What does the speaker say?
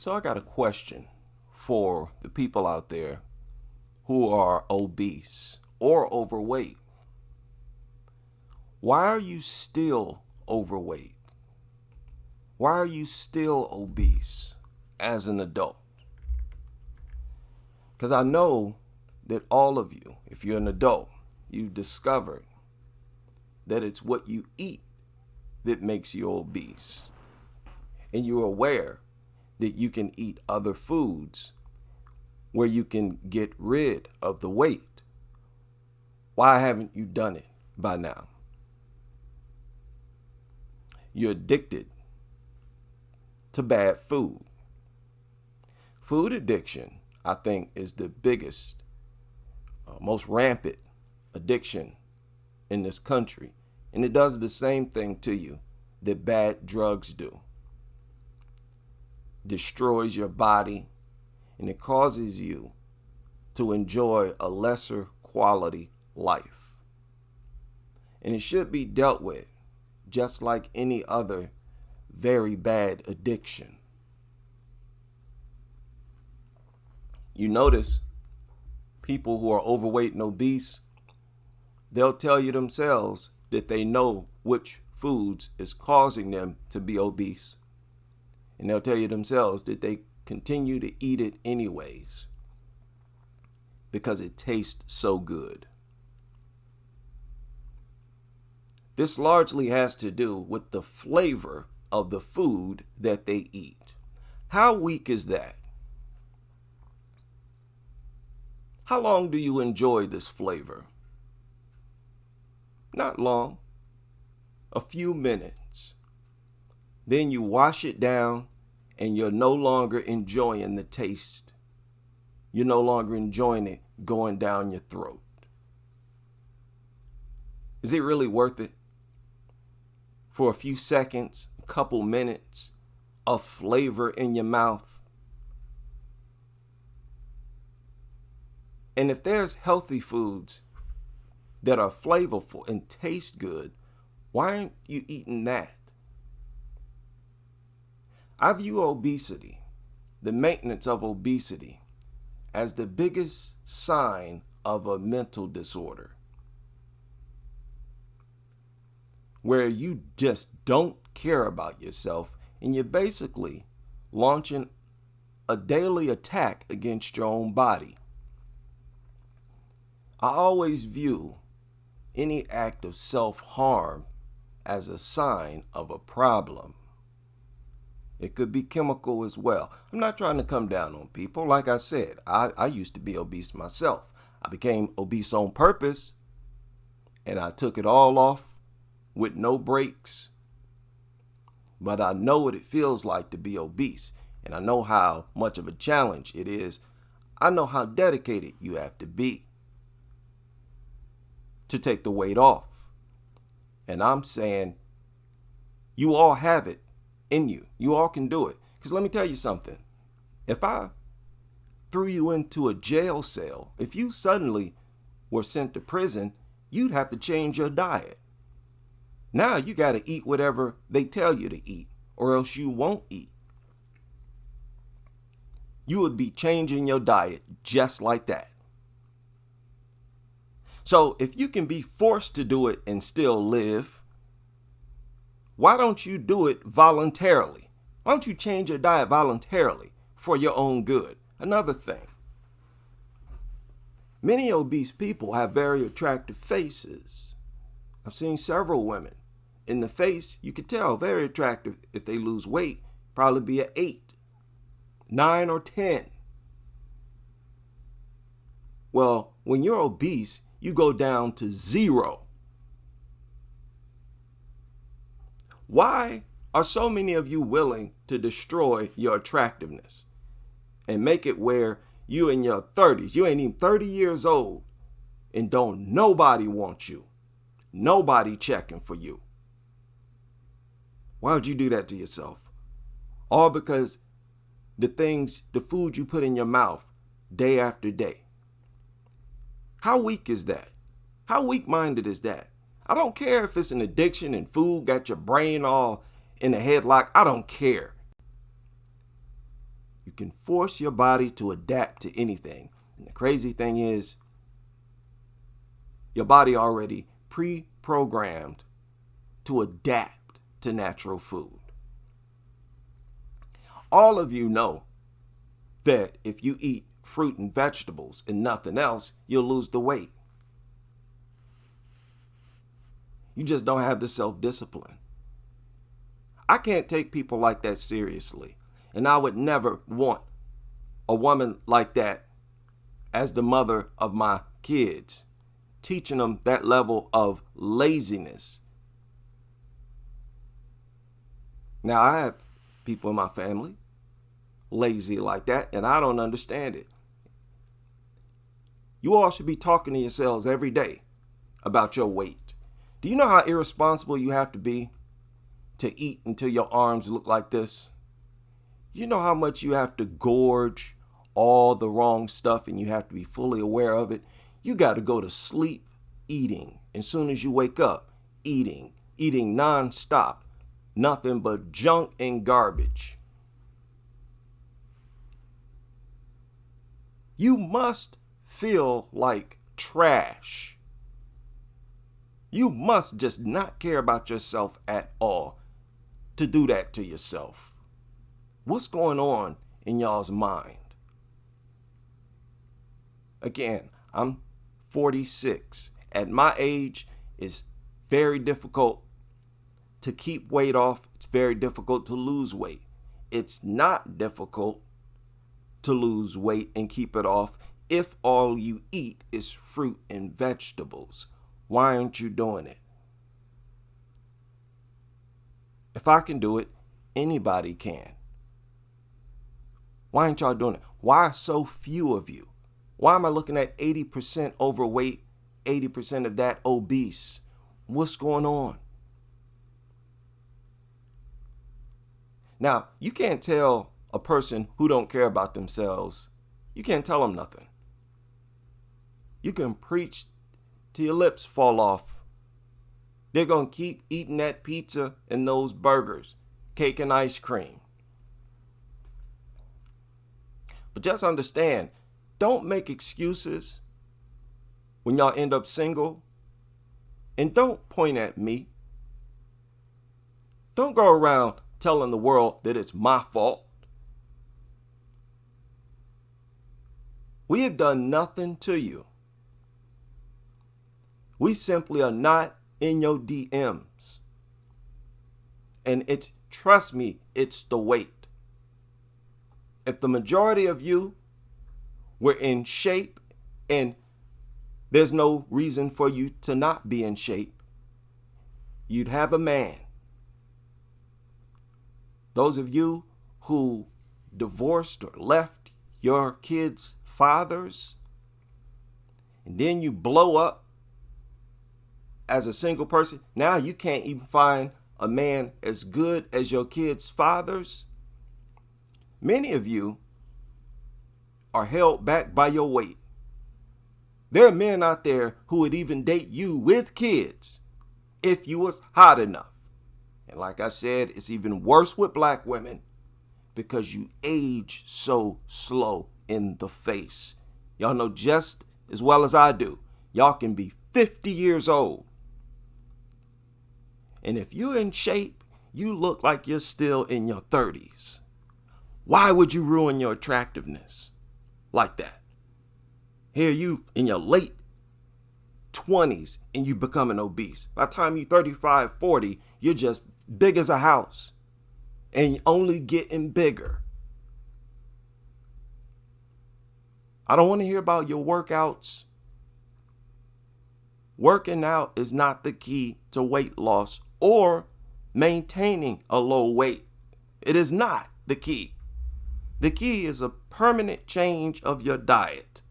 So I got a question for the people out there who are obese or overweight. Why are you still overweight? Why are you still obese as an adult? Because I know that all of you, if you're an adult, you've discovered that it's what you eat that makes you obese. And you're aware that you can eat other foods where you can get rid of the weight. Why haven't you done it by now? You're addicted to bad food. Food addiction, I think, is the biggest, most rampant addiction in this country. And it does the same thing to you that bad drugs do. Destroys your body, and it causes you to enjoy a lesser quality life. And it should be dealt with just like any other very bad addiction. You notice people who are overweight and obese, they'll tell you themselves that they know which foods is causing them to be obese. And they'll tell you themselves that they continue to eat it anyways because it tastes so good. This largely has to do with the flavor of the food that they eat. How weak is that? How long do you enjoy this flavor? Not long. A few minutes. Then you wash it down and you're no longer enjoying the taste. You're no longer enjoying it going down your throat. Is it really worth it? For a few seconds, a couple minutes of flavor in your mouth. And if there's healthy foods that are flavorful and taste good, why aren't you eating that? I view obesity, the maintenance of obesity, as the biggest sign of a mental disorder, where you just don't care about yourself and you're basically launching a daily attack against your own body. I always view any act of self-harm as a sign of a problem. It could be chemical as well. I'm not trying to come down on people. Like I said, I used to be obese myself. I became obese on purpose, and I took it all off with no breaks. But I know what it feels like to be obese, and I know how much of a challenge it is. I know how dedicated you have to be to take the weight off. And I'm saying you all have it in you. You all can do it. Because let me tell you something. If I threw you into a jail cell, if you suddenly were sent to prison, you'd have to change your diet. Now you got to eat whatever they tell you to eat, or else you won't eat. You would be changing your diet just like that. So if you can be forced to do it and still live, why don't you do it voluntarily? Why don't you change your diet voluntarily for your own good? Another thing. Many obese people have very attractive faces. I've seen several women. In the face, you could tell very attractive. If they lose weight, probably be an 8, 9, or 10. Well, when you're obese, you go down to 0. Why are so many of you willing to destroy your attractiveness and make it where you in your 30s, you ain't even 30 years old, and don't nobody want you? Nobody checking for you. Why would you do that to yourself? All because the food you put in your mouth day after day. How weak is that? How weak-minded is that? I don't care if it's an addiction and food got your brain all in a headlock. I don't care. You can force your body to adapt to anything. And the crazy thing is, your body already pre-programmed to adapt to natural food. All of you know that if you eat fruit and vegetables and nothing else, you'll lose the weight. You just don't have the self-discipline. I can't take people like that seriously. And I would never want a woman like that as the mother of my kids, teaching them that level of laziness. Now, I have people in my family lazy like that, and I don't understand it. You all should be talking to yourselves every day about your weight. Do you know how irresponsible you have to be to eat until your arms look like this? You know how much you have to gorge all the wrong stuff, and you have to be fully aware of it? You got to go to sleep eating. As soon as you wake up, eating nonstop. Nothing but junk and garbage. You must feel like trash. You must just not care about yourself at all to do that to yourself. What's going on in y'all's mind? Again, I'm 46. At my age, it's very difficult to keep weight off. It's very difficult to lose weight. It's not difficult to lose weight and keep it off if all you eat is fruit and vegetables. Why aren't you doing it? If I can do it, anybody can. Why aren't y'all doing it? Why so few of you? Why am I looking at 80% overweight, 80% of that obese? What's going on? Now, you can't tell a person who don't care about themselves, you can't tell them nothing. You can preach till your lips fall off. They're going to keep eating that pizza and those burgers, cake and ice cream. But just understand, don't make excuses when y'all end up single. And don't point at me. Don't go around telling the world that it's my fault. We have done nothing to you. We simply are not in your DMs. And trust me, it's the weight. If the majority of you were in shape, and there's no reason for you to not be in shape, you'd have a man. Those of you who divorced or left your kids' fathers, and then you blow up as a single person, now you can't even find a man as good as your kids' fathers. Many of you are held back by your weight. There are men out there who would even date you with kids if you was hot enough. And like I said, it's even worse with black women because you age so slow in the face. Y'all know just as well as I do, y'all can be 50 years old. And if you're in shape, you look like you're still in your 30s. Why would you ruin your attractiveness like that? Here you in your late 20s and you becoming obese. By the time you're 35, 40, you're just big as a house and only getting bigger. I don't want to hear about your workouts. Working out is not the key to weight loss or maintaining a low weight. It is not the key. The key is a permanent change of your diet.